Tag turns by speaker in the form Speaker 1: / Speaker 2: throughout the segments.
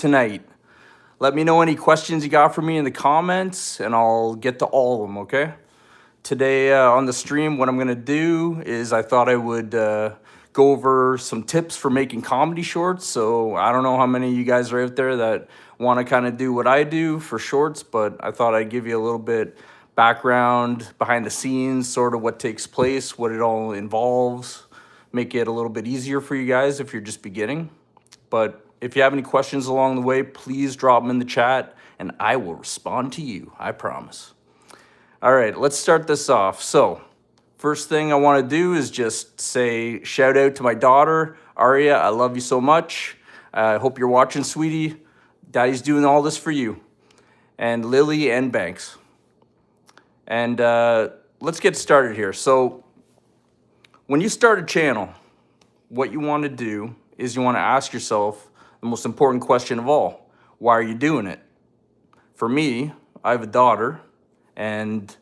Speaker 1: tonight. Let me know any questions you got for me in the comments, and I'll get to all of them, okay? Today on the stream, what I'm gonna do is I thought I would go over some tips for making comedy shorts. So I don't know how many of you guys are out there that wanna kinda do what I do for shorts, but I thought I'd give you a little bit background, behind the scenes, sort of what takes place, what it all involves, make it a little bit easier for you guys if you're just beginning. But if you have any questions along the way, please drop them in the chat and I will respond to you, I promise. All right, let's start this off. So, first thing I want to do is just say shout out to my daughter, Aria. I love you so much. I hope you're watching, sweetie. Daddy's doing all this for you. And Lily and Banks. And let's get started here. So, when you start a channel, what you want to do is you want to ask yourself the most important question of all. Why are you doing it? For me, I have a daughter, and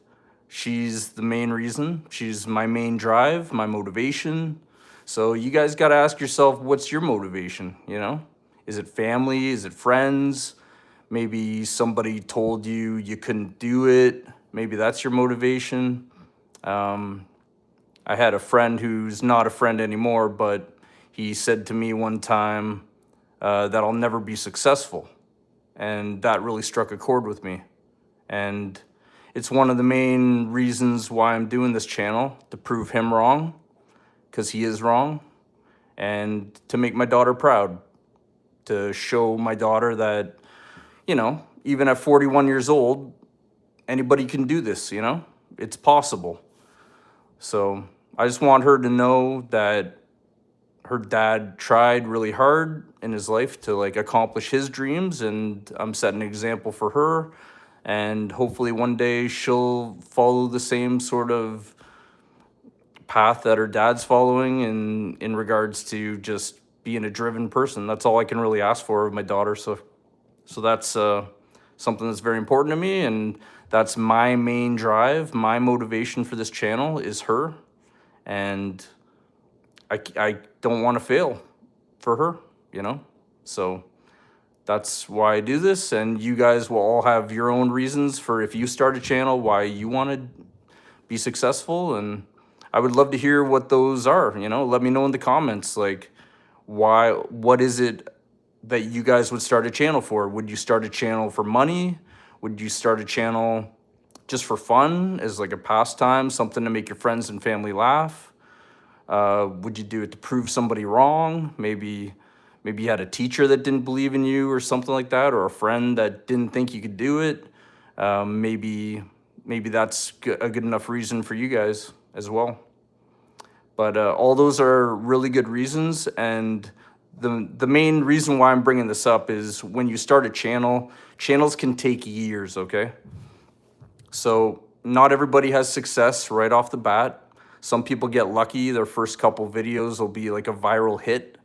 Speaker 1: she's the main reason. She's my main drive, my motivation. So you guys got to ask yourself, what's your motivation, you know? Is it family? Is it friends? Maybe somebody told you you couldn't do it. Maybe that's your motivation. I had a friend who's not a friend anymore, but he said to me one time that I'll never be successful. And that really struck a chord with me. And it's one of the main reasons why I'm doing this channel, to prove him wrong, because he is wrong, and to make my daughter proud, to show my daughter that, you know, even at 41 years old, anybody can do this, you know? It's possible. So I just want her to know that her dad tried really hard in his life to like accomplish his dreams, and I'm setting an example for her. And hopefully one day she'll follow the same sort of path that her dad's following in regards to just being a driven person. That's all I can really ask for of my daughter. So that's something that's very important to me, and that's my main drive. My motivation for this channel is her, and I don't want to fail for her, you know? So that's why I do this, and you guys will all have your own reasons for, if you start a channel, why you want to be successful, and I would love to hear what those are, you know? Let me know in the comments, like, what is it that you guys would start a channel for? Would you start a channel for money? Would you start a channel just for fun, as like a pastime, something to make your friends and family laugh? Would you do it to prove somebody wrong? Maybe you had a teacher that didn't believe in you or something like that, or a friend that didn't think you could do it. Maybe that's a good enough reason for you guys as well. But all those are really good reasons, and the main reason why I'm bringing this up is when you start a channel, channels can take years, okay? So not everybody has success right off the bat. Some people get lucky, their first couple videos will be like a viral hit.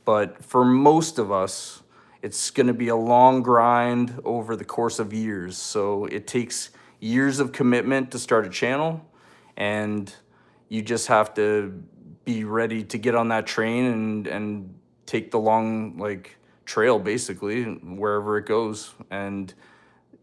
Speaker 1: But for most of us, it's gonna be a long grind over the course of years. So it takes years of commitment to start a channel, and you just have to be ready to get on that train and take the long like trail, basically, wherever it goes, and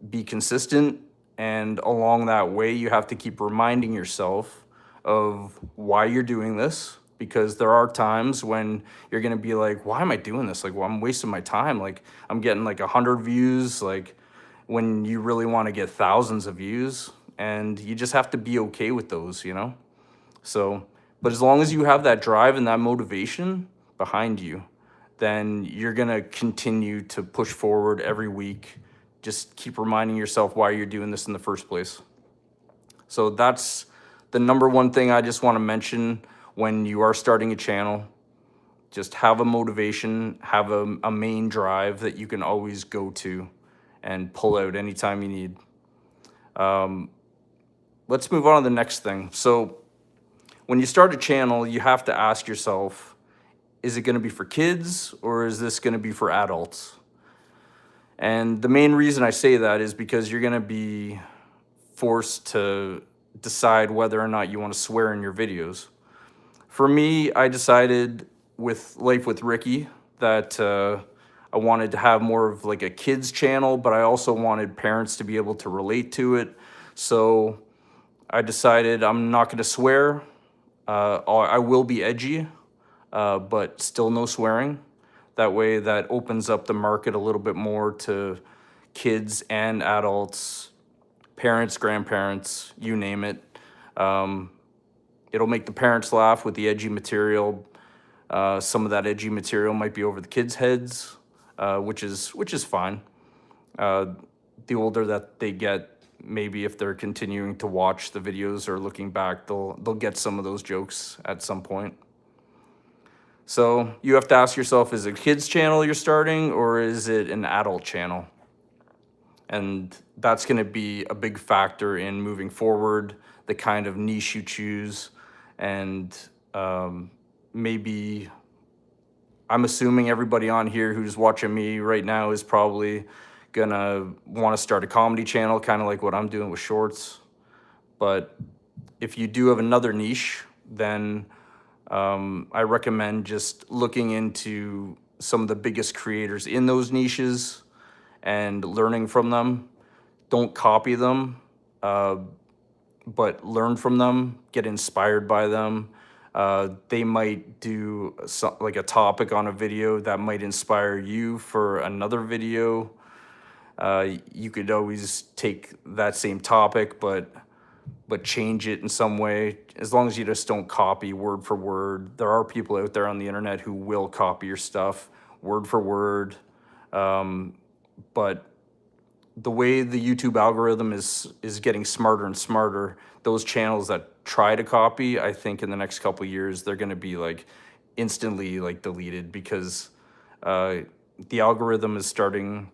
Speaker 1: be consistent. And along that way, you have to keep reminding yourself of why you're doing this, because there are times when you're gonna be like, why am I doing this? Like, well, I'm wasting my time. Like, I'm getting like 100 views, like when you really want to get thousands of views, and you just have to be okay with those, you know? So, but as long as you have that drive and that motivation behind you, then you're gonna continue to push forward every week. Just keep reminding yourself why you're doing this in the first place. So that's the number one thing I just want to mention when you are starting a channel. Just have a motivation, have a main drive that you can always go to and pull out anytime you need. Let's move on to the next thing. So when you start a channel, you have to ask yourself, is it going to be for kids or is this going to be for adults? And the main reason I say that is because you're going to be forced to decide whether or not you want to swear in your videos. For me, I decided with Life with Ricky that I wanted to have more of like a kids channel, but I also wanted parents to be able to relate to it. So I decided I'm not going to swear. I will be edgy, but still no swearing. That way, that opens up the market a little bit more to kids and adults, parents, grandparents, you name it. It'll make the parents laugh with the edgy material. Some of that edgy material might be over the kids' heads, which is fine. The older that they get, maybe if they're continuing to watch the videos or looking back, they'll get some of those jokes at some point. So you have to ask yourself, is it a kids channel you're starting or is it an adult channel? And that's going to be a big factor in moving forward, the kind of niche you choose. And maybe, I'm assuming everybody on here who's watching me right now is probably gonna want to start a comedy channel, kind of like what I'm doing with shorts. But if you do have another niche, then I recommend just looking into some of the biggest creators in those niches and learning from them. Don't copy them, but learn from them, get inspired by them. They might do like a topic on a video that might inspire you for another video. You could always take that same topic, but change it in some way, as long as you just don't copy word for word. There are people out there on the internet who will copy your stuff word for word. But the way the YouTube algorithm is getting smarter and smarter, those channels that try to copy, I think in the next couple of years, they're going to be like instantly like deleted, because the algorithm is starting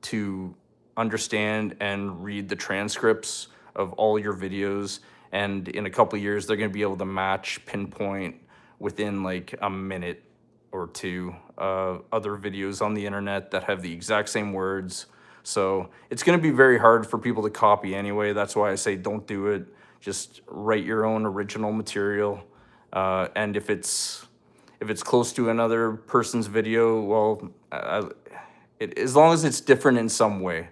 Speaker 1: to understand and read the transcripts of all your videos. And in a couple of years, they're going to be able to match, pinpoint within like a minute or two other videos on the internet that have the exact same words. So it's going to be very hard for people to copy anyway. That's why I say don't do it. Just write your own original material. And if it's close to another person's video, well, as long as it's different in some way.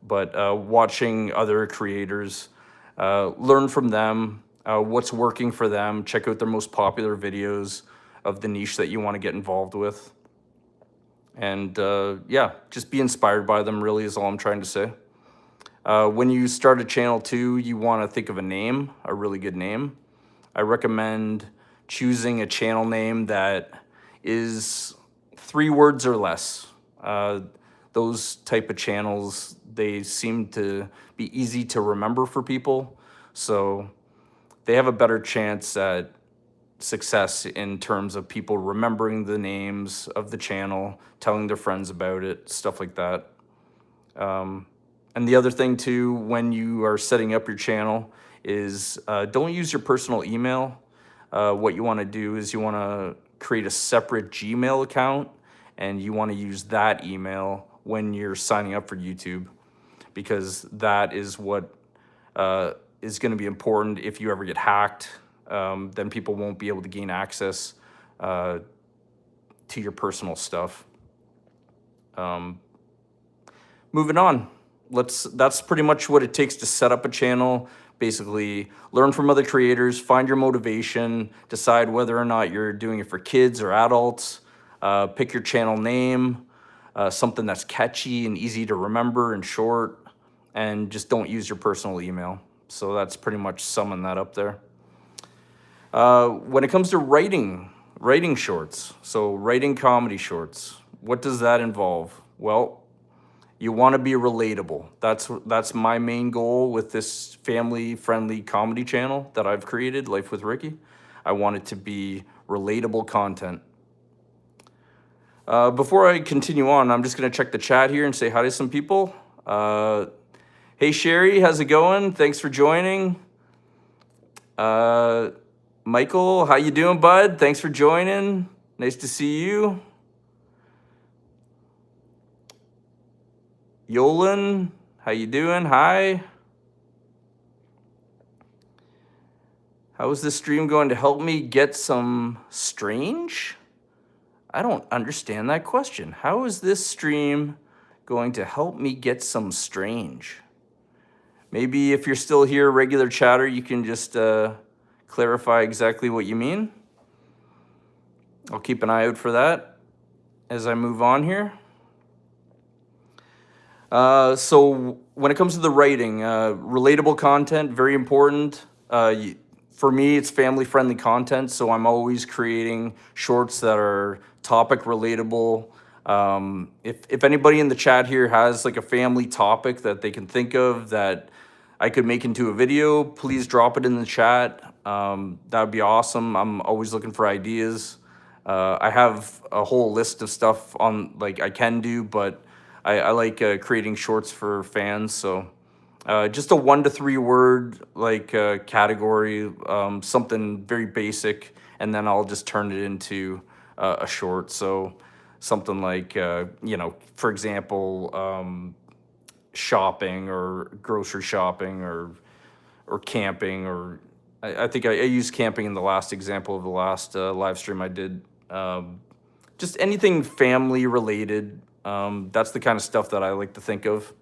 Speaker 1: But watching other creators, learn from them, what's working for them, check out their most popular videos of the niche that you want to get involved with. And yeah, just be inspired by them, really, is all I'm trying to say. When you start a channel too, you want to think of a name, a really good name. I recommend choosing a channel name that is 3 words or less. Those type of channels, they seem to be easy to remember for people. So they have a better chance at success in terms of people remembering the names of the channel, telling their friends about it, stuff like that. And the other thing too, when you are setting up your channel, is don't use your personal email. What you want to do is you want to create a separate Gmail account, and you want to use that email when you're signing up for YouTube, because that is what is going to be important. If you ever get hacked, then people won't be able to gain access to your personal stuff. Moving on. That's pretty much what it takes to set up a channel. Basically, learn from other creators, find your motivation, decide whether or not you're doing it for kids or adults, pick your channel name, something that's catchy and easy to remember and short, and just don't use your personal email. So that's pretty much summing that up there. When it comes to writing shorts, so writing comedy shorts, what does that involve? Well, you want to be relatable. That's my main goal with this family-friendly comedy channel that I've created, Life with Ricky. I want it to be relatable content. Before I continue on, I'm just going to check the chat here and say hi to some people. Hey, Sherry, how's it going? Thanks for joining. Michael, how you doing, bud? Thanks for joining. Nice to see you. Yolan, how you doing? Hi. How is this stream going to help me get some strange? I don't understand that question. How is this stream going to help me get some strange? Maybe if you're still here, regular chatter, you can just clarify exactly what you mean. I'll keep an eye out for that as I move on here. So when it comes to the writing, relatable content, very important. For me, it's family-friendly content, so I'm always creating shorts that are topic relatable. If anybody in the chat here has like a family topic that they can think of that I could make into a video, please drop it in the chat. That would be awesome. I'm always looking for ideas. I have a whole list of stuff on like I can do, but I like creating shorts for fans. So just a 1 to 3 word like category, something very basic, and then I'll just turn it into a short. So something like for example, shopping or grocery shopping or camping, or I think I used camping in the last example of the last live stream I did. Just anything family related. That's the kind of stuff that I like to think of.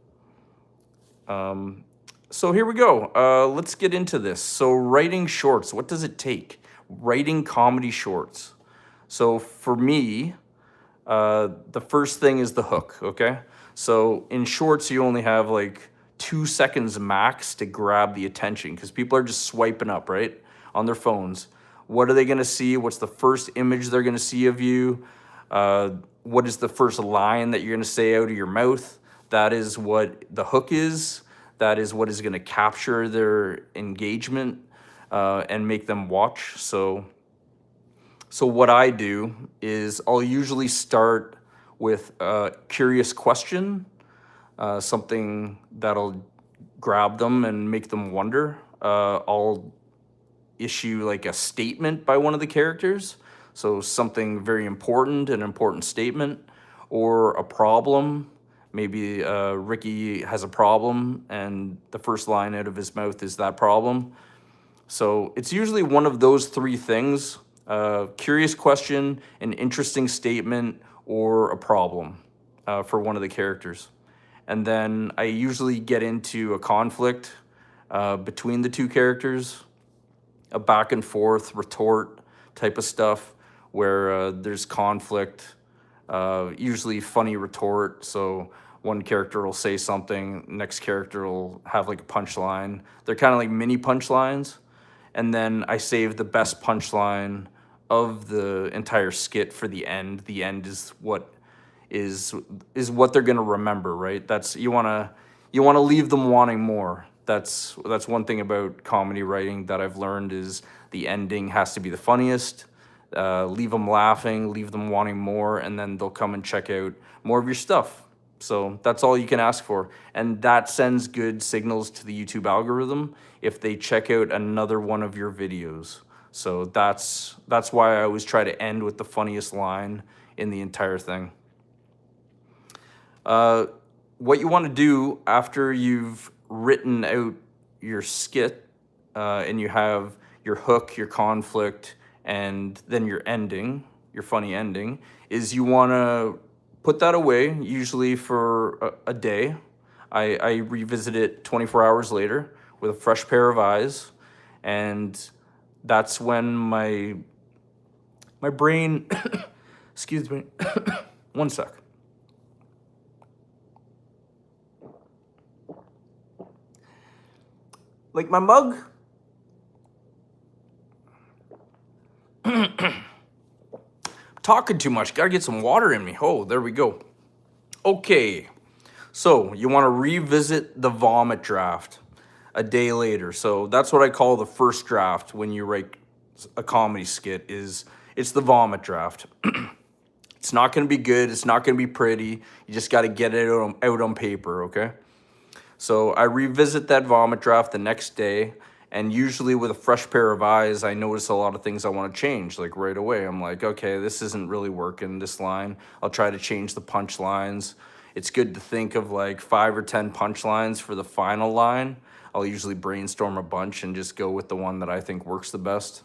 Speaker 1: So here we go. Let's get into this. So writing shorts, what does it take? Writing comedy shorts. So for me, the first thing is the hook, okay? So in shorts, you only have like 2 seconds max to grab the attention because people are just swiping up, right, on their phones. What are they gonna see? What's the first image they're gonna see of you? What is the first line that you're gonna say out of your mouth? That is what the hook is. That is what is gonna capture their engagement and make them watch. So what I do is I'll usually start with a curious question, something that'll grab them and make them wonder. I'll issue like a statement by one of the characters. So something very important, an important statement, or a problem. Maybe Ricky has a problem and the first line out of his mouth is that problem. So it's usually one of those 3 things: curious question, an interesting statement, or a problem for one of the characters. And then I usually get into a conflict between the 2 characters, a back and forth retort type of stuff where there's conflict, usually funny retort. So one character will say something, next character will have like a punchline. They're kind of like mini punchlines. And then I save the best punchline of the entire skit for the end. The end is what they're gonna remember, right? That's you wanna leave them wanting more. That's one thing about comedy writing that I've learned is the ending has to be the funniest. Leave them laughing, leave them wanting more, and then they'll come and check out more of your stuff. So that's all you can ask for. And that sends good signals to the YouTube algorithm if they check out another one of your videos. So that's why I always try to end with the funniest line in the entire thing. What you want to do after you've written out your skit and you have your hook, your conflict, and then your ending, your funny ending, is you want to put that away, usually for a day. I revisit it 24 hours later with a fresh pair of eyes, and that's when my brain, excuse me, one sec. Like my mug. Talking too much. Gotta get some water in me. Oh, there we go. Okay. So you want to revisit the vomit draft a day later. So that's what I call the first draft when you write a comedy skit. It's the vomit draft. It's not going to be good. It's not going to be pretty. You just got to get it out on paper, okay? So I revisit that vomit draft the next day, and usually with a fresh pair of eyes, I notice a lot of things I want to change, like right away. I'm like, okay, this isn't really working, this line. I'll try to change the punchlines. It's good to think of like 5 or 10 punchlines for the final line. I'll usually brainstorm a bunch and just go with the one that I think works the best.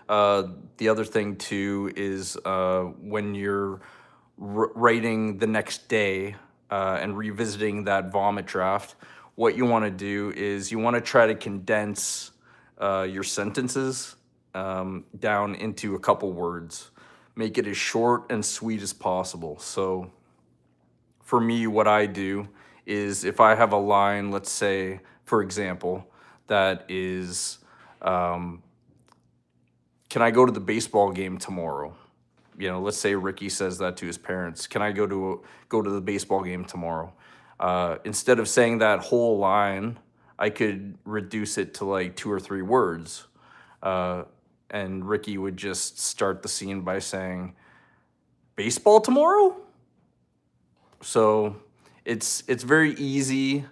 Speaker 1: The other thing too is when you're writing the next day and revisiting that vomit draft, what you want to do is you want to try to condense your sentences down into a couple words. Make it as short and sweet as possible. So for me, what I do is if I have a line, let's say, for example, that is, can I go to the baseball game tomorrow? You know, let's say Ricky says that to his parents. Can I go to the baseball game tomorrow? Instead of saying that whole line, I could reduce it to like 2 or 3 words. And Ricky would just start the scene by saying, "Baseball tomorrow?" So it's very easy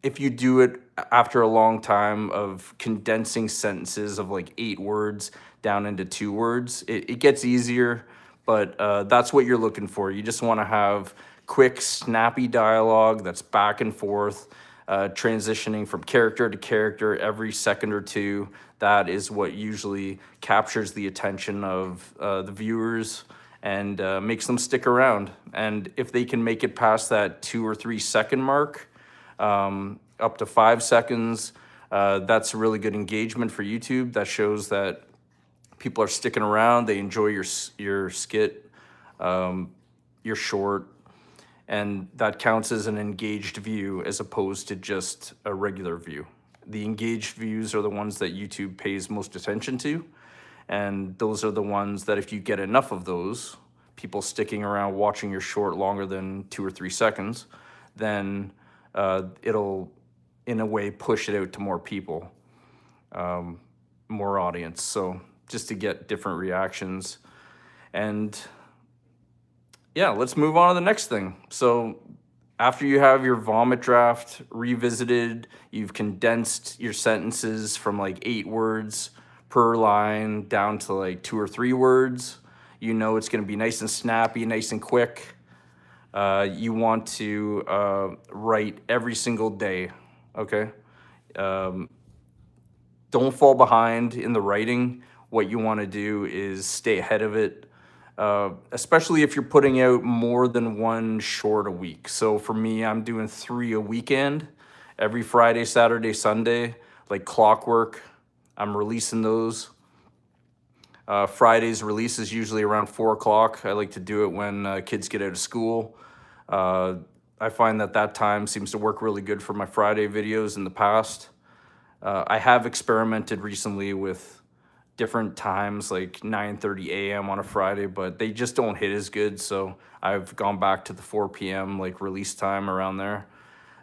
Speaker 1: if you do it after a long time of condensing sentences of like 8 words down into 2 words. It gets easier, but that's what you're looking for. You just want to have quick, snappy dialogue that's back and forth, transitioning from character to character every second or two. That is what usually captures the attention of the viewers and makes them stick around. And if they can make it past that 2 or 3 second mark, up to 5 seconds, that's really good engagement for YouTube. That shows that people are sticking around. They enjoy your skit, your short, and that counts as an engaged view as opposed to just a regular view. The engaged views are the ones that YouTube pays most attention to, and those are the ones that if you get enough of those, people sticking around watching your short longer than 2 or 3 seconds, then it'll, in a way, push it out to more people, more audience. So just to get different reactions. And yeah, let's move on to the next thing. So after you have your vomit draft revisited, you've condensed your sentences from like 8 words per line down to like 2 or 3 words. You know it's going to be nice and snappy, nice and quick. You want to write every single day, okay? Don't fall behind in the writing. What you want to do is stay ahead of it, especially if you're putting out more than one short a week. So for me, I'm doing 3 a weekend, every Friday, Saturday, Sunday, like clockwork. I'm releasing those. Friday's release is usually around 4 o'clock. I like to do it when kids get out of school. I find that time seems to work really good for my Friday videos in the past. I have experimented recently with different times, like 9:30 a.m. on a Friday, but they just don't hit as good. So I've gone back to the 4 p.m. like release time around there.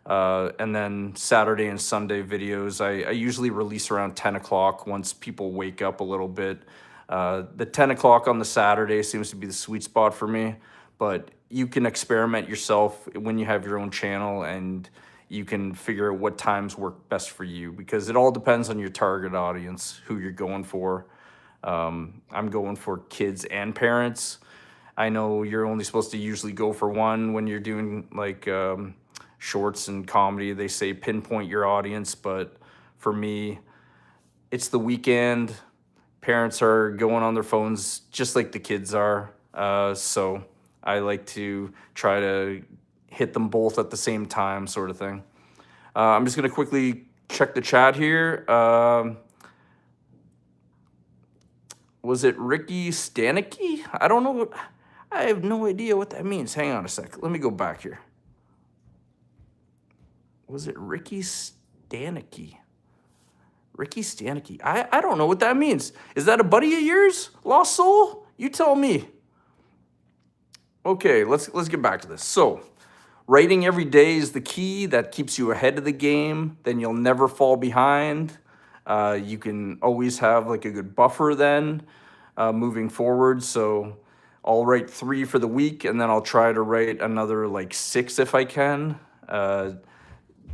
Speaker 1: And then Saturday and Sunday videos, I usually release around 10 o'clock once people wake up a little bit. The 10 o'clock on the Saturday seems to be the sweet spot for me, but you can experiment yourself when you have your own channel and you can figure out what times work best for you because it all depends on your target audience, who you're going for. I'm going for kids and parents. I know you're only supposed to usually go for one when you're doing like shorts and comedy. They say pinpoint your audience, but for me, it's the weekend. Parents are going on their phones just like the kids are. So I like to try to hit them both at the same time, sort of thing. I'm just going to quickly check the chat here. Was it Ricky Stanicky? I don't know. I have no idea what that means. Hang on a sec. Let me go back here. Was it Ricky Stanicky? Ricky Stanicky. I don't know what that means. Is that a buddy of yours? Lost Soul? You tell me. Okay, let's get back to this. So, writing every day is the key. That keeps you ahead of the game. Then you'll never fall behind. You can always have like a good buffer then moving forward. So I'll write 3 for the week and then I'll try to write another like 6 if I can,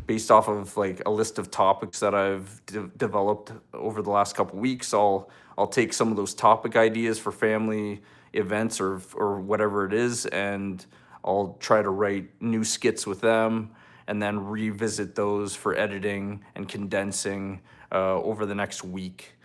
Speaker 1: based off of like a list of topics that I've developed over the last couple weeks. I'll take some of those topic ideas for family events or whatever it is, and I'll try to write new skits with them and then revisit those for editing and condensing over the next week.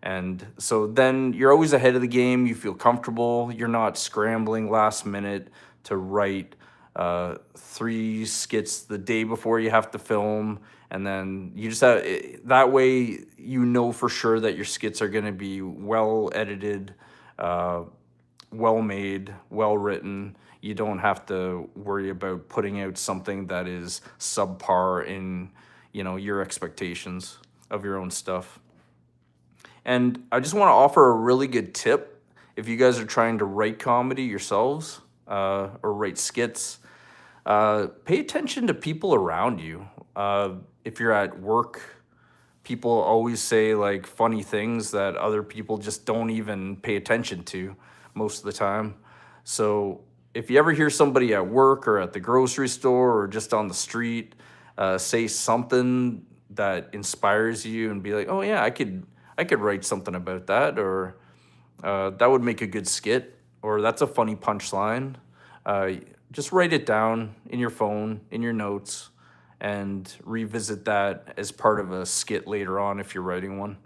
Speaker 1: And so then you're always ahead of the game. You feel comfortable. You're not scrambling last minute to write 3 skits the day before you have to film. And then you just have that way, you know for sure that your skits are going to be well edited, well made, well written. You don't have to worry about putting out something that is subpar in, your expectations of your own stuff. And I just want to offer a really good tip if you guys are trying to write comedy yourselves, or write skits. Pay attention to people around you. If you're at work, people always say like funny things that other people just don't even pay attention to most of the time. So if you ever hear somebody at work or at the grocery store or just on the street say something that inspires you and be like, oh yeah, I could write something about that, or that would make a good skit, or that's a funny punchline. Uh, just write it down in your phone, in your notes, and revisit that as part of a skit later on if you're writing one.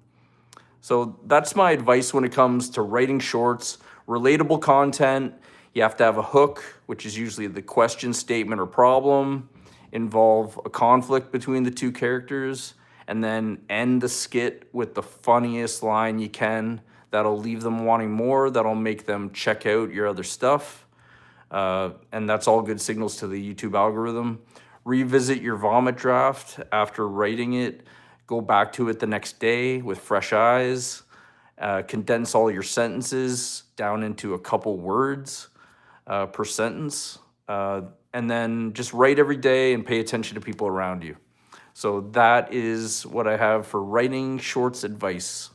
Speaker 1: So that's my advice when it comes to writing shorts. Relatable content, you have to have a hook, which is usually the question statement or problem, involve a conflict between the two characters, and then end the skit with the funniest line you can. That'll leave them wanting more, that'll make them check out your other stuff. And that's all good signals to the YouTube algorithm. Revisit your vomit draft after writing it. Go back to it the next day with fresh eyes. Condense all your sentences down into a couple words per sentence. And then just write every day and pay attention to people around you. So that is what I have for writing shorts advice.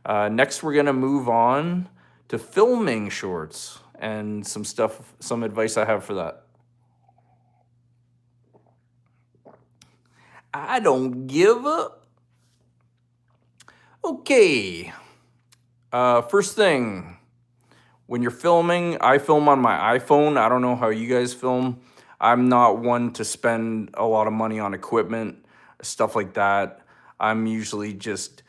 Speaker 1: Next, we're going to move on to filming shorts and some advice I have for that. I don't give up. Okay. First thing, when you're filming, I film on my iPhone. I don't know how you guys film. I'm not one to spend a lot of money on equipment, stuff like that. I'm usually just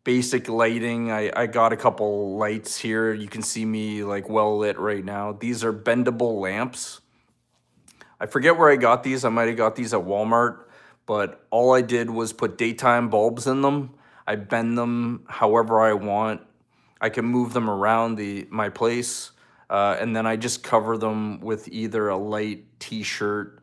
Speaker 1: basic lighting. I got a couple lights here. You can see me like well lit right now. These are bendable lamps. I forget where I got these. I might have got these at Walmart, but all I did was put daytime bulbs in them. I bend them however I want. I can move them around my place, and then I just cover them with either a light t-shirt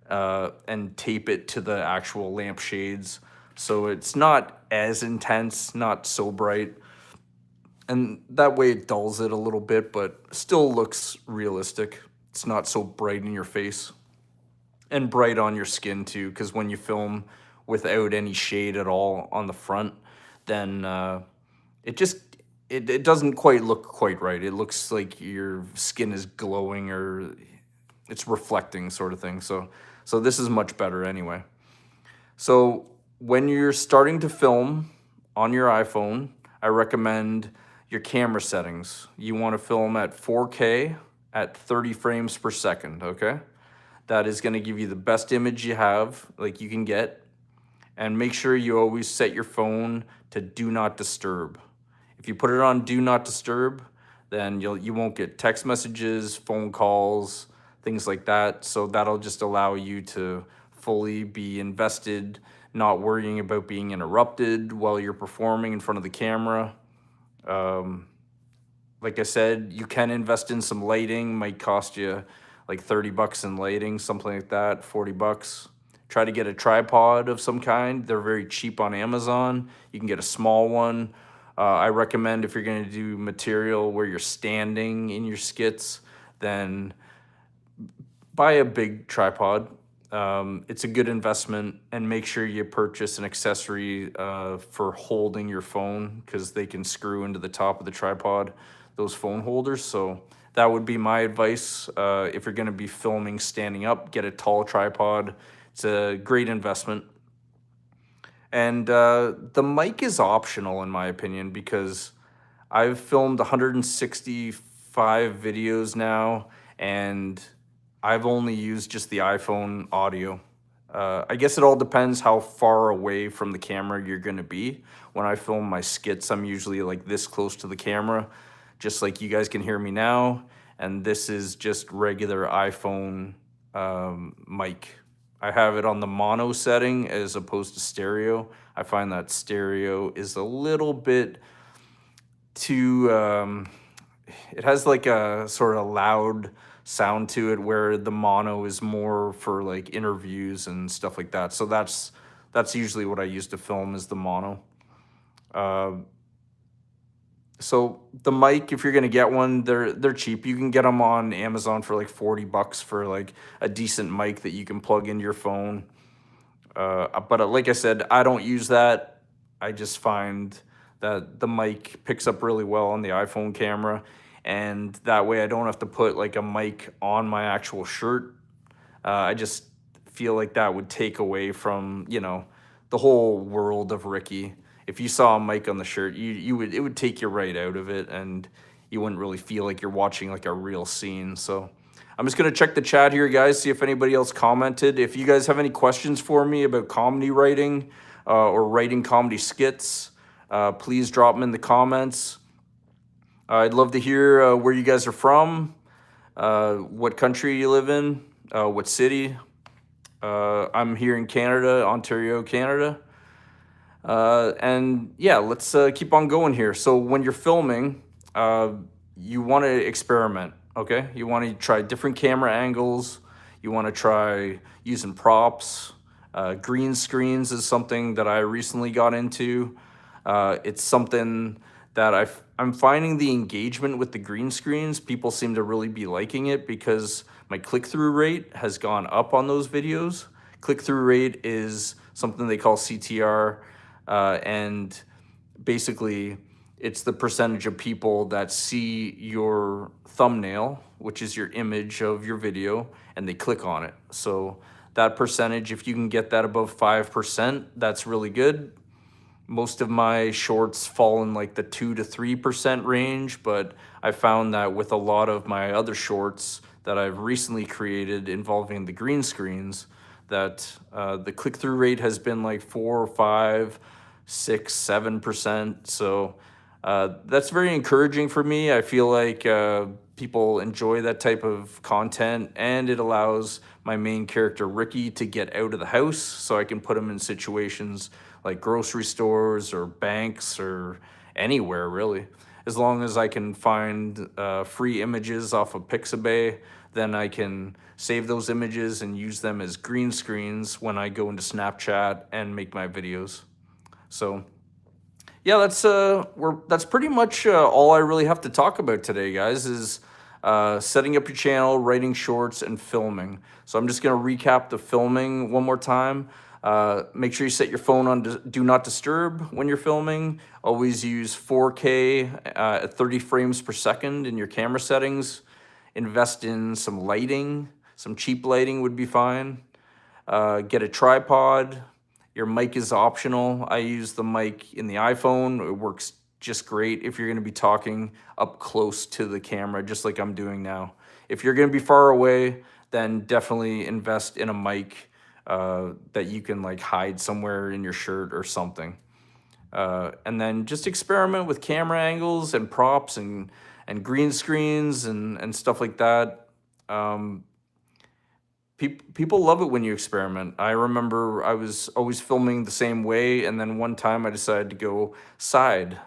Speaker 1: and tape it to the actual lampshades. So it's not as intense, not so bright. And that way it dulls it a little bit, but still looks realistic. It's not so bright in your face. And bright on your skin too, because when you film without any shade at all on the front, then it doesn't quite look quite right. It looks like your skin is glowing or it's reflecting sort of thing. So this is much better anyway. So when you're starting to film on your iPhone, I recommend your camera settings. You want to film at 4K at 30 frames per second, okay? That is going to give you the best image you can get. And make sure you always set your phone to do not disturb. If you put it on do not disturb, then you won't get text messages, phone calls, things like that. So that'll just allow you to fully be invested, not worrying about being interrupted while you're performing in front of the camera. Like I said, you can invest in some lighting, might cost you like $30 in lighting, something like that, $40. Try to get a tripod of some kind. They're very cheap on Amazon. You can get a small one. I recommend if you're going to do material where you're standing in your skits, then buy a big tripod. It's a good investment, and make sure you purchase an accessory for holding your phone, because they can screw into the top of the tripod, those phone holders. So that would be my advice. If you're going to be filming standing up, get a tall tripod. It's a great investment. And the mic is optional in my opinion, because I've filmed 165 videos now, and I've only used just the iPhone audio. I guess it all depends how far away from the camera you're going to be. When I film my skits, I'm usually like this close to the camera, just like you guys can hear me now. And this is just regular iPhone mic. I have it on the mono setting as opposed to stereo. I find that stereo is a little bit too, it has like a sort of loud sound to it, where the mono is more for like interviews and stuff like that. So that's usually what I use to film, is the mono. Uh, so the mic, if you're gonna get one, they're cheap. You can get them on Amazon for like $40 for like a decent mic that you can plug into your phone. But like I said, I don't use that. I just find that the mic picks up really well on the iPhone camera, and that way I don't have to put like a mic on my actual shirt. I just feel like that would take away from, the whole world of Ricky. If you saw a mic on the shirt, you would it would take you right out of it, and you wouldn't really feel like you're watching like a real scene. So I'm just gonna check the chat here, guys, see if anybody else commented. If you guys have any questions for me about comedy writing or writing comedy skits, please drop them in the comments. I'd love to hear where you guys are from, what country you live in, what city. I'm here in Canada, Ontario, Canada. And yeah, let's keep on going here. So when you're filming, you want to experiment, okay? You want to try different camera angles. You want to try using props. Green screens is something that I recently got into. It's something that I'm finding the engagement with the green screens. People seem to really be liking it because my click-through rate has gone up on those videos. Click-through rate is something they call CTR, and basically it's the percentage of people that see your thumbnail, which is your image of your video, and they click on it. So that percentage, if you can get that above 5%, that's really good. Most of my shorts fall in like the 2 to 3% range, but I found that with a lot of my other shorts that I've recently created involving the green screens, that the click-through rate has been like 4, 5, 6, 7%. So that's very encouraging for me. I feel like people enjoy that type of content, and it allows my main character Ricky to get out of the house, so I can put him in situations like grocery stores or banks or anywhere really. As long as I can find free images off of Pixabay, then I can save those images and use them as green screens when I go into Snapchat and make my videos. So yeah, that's pretty much all I really have to talk about today, guys, is setting up your channel, writing shorts, and filming. So I'm just gonna recap the filming one more time. Make sure you set your phone on do not disturb when you're filming. Always use 4K at 30 frames per second in your camera settings. Invest in some lighting. Some cheap lighting would be fine. Get a tripod. Your mic is optional. I use the mic in the iPhone. It works just great if you're going to be talking up close to the camera, just like I'm doing now. If you're going to be far away, then definitely invest in a mic that you can like hide somewhere in your shirt or something. And then just experiment with camera angles and props and green screens and stuff like that. People love it when you experiment. I remember I was always filming the same way, and then one time I decided to go side.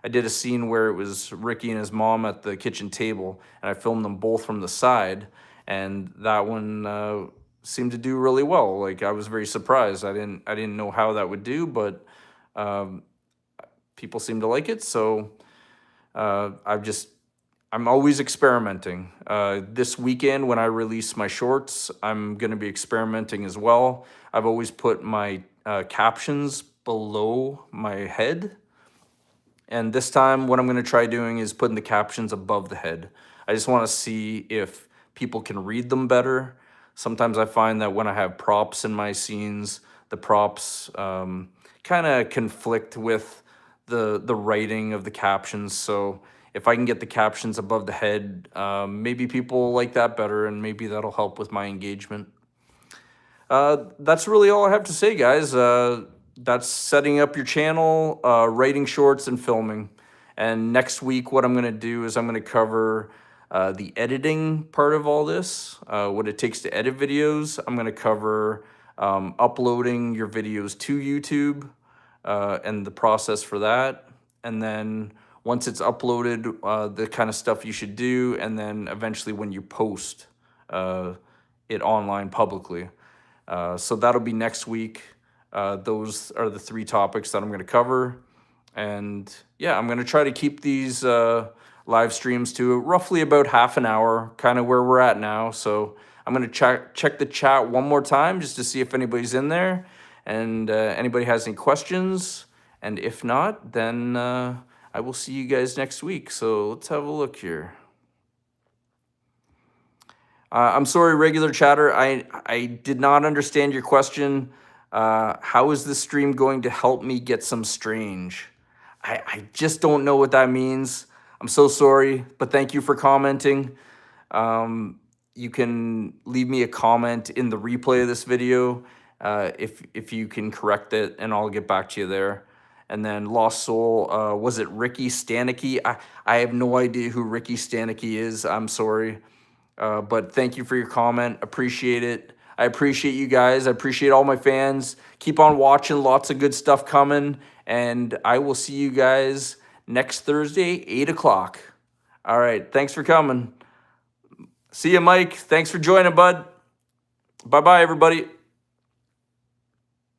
Speaker 1: I did a scene where it was Ricky and his mom at the kitchen table, and I filmed them both from the side, and that one seemed to do really well. Like, I was very surprised. I didn't know how that would do, but people seem to like it. So I'm always experimenting. This weekend when I release my shorts, I'm gonna be experimenting as well. I've always put my captions below my head. And this time what I'm gonna try doing is putting the captions above the head. I just wanna see if people can read them better. Sometimes I find that when I have props in my scenes, the props kind of conflict with the writing of the captions. So if I can get the captions above the head, maybe people like that better, and maybe that'll help with my engagement. That's really all I have to say, guys. That's setting up your channel, writing shorts, and filming. And next week, what I'm going to do is I'm going to cover the editing part of all this, what it takes to edit videos. I'm going to cover uploading your videos to YouTube and the process for that. And then once it's uploaded, the kind of stuff you should do. And then eventually when you post it online publicly. So that'll be next week. Those are the 3 topics that I'm going to cover. And yeah, I'm going to try to keep these live streams to roughly about half an hour, kind of where we're at now. So I'm going to check the chat one more time just to see if anybody's in there and anybody has any questions. And if not, then I will see you guys next week. So let's have a look here. I'm sorry, regular chatter. I did not understand your question. How is this stream going to help me get some strange? I just don't know what that means. I'm so sorry, but thank you for commenting. You can leave me a comment in the replay of this video if you can correct it, and I'll get back to you there. And then Lost Soul, was it Ricky Stanicky? I have no idea who Ricky Stanicky is. I'm sorry. But thank you for your comment. Appreciate it. I appreciate you guys. I appreciate all my fans. Keep on watching. Lots of good stuff coming. And I will see you guys next Thursday, 8 o'clock. All right. Thanks for coming. See you, Mike. Thanks for joining, bud. Bye-bye, everybody.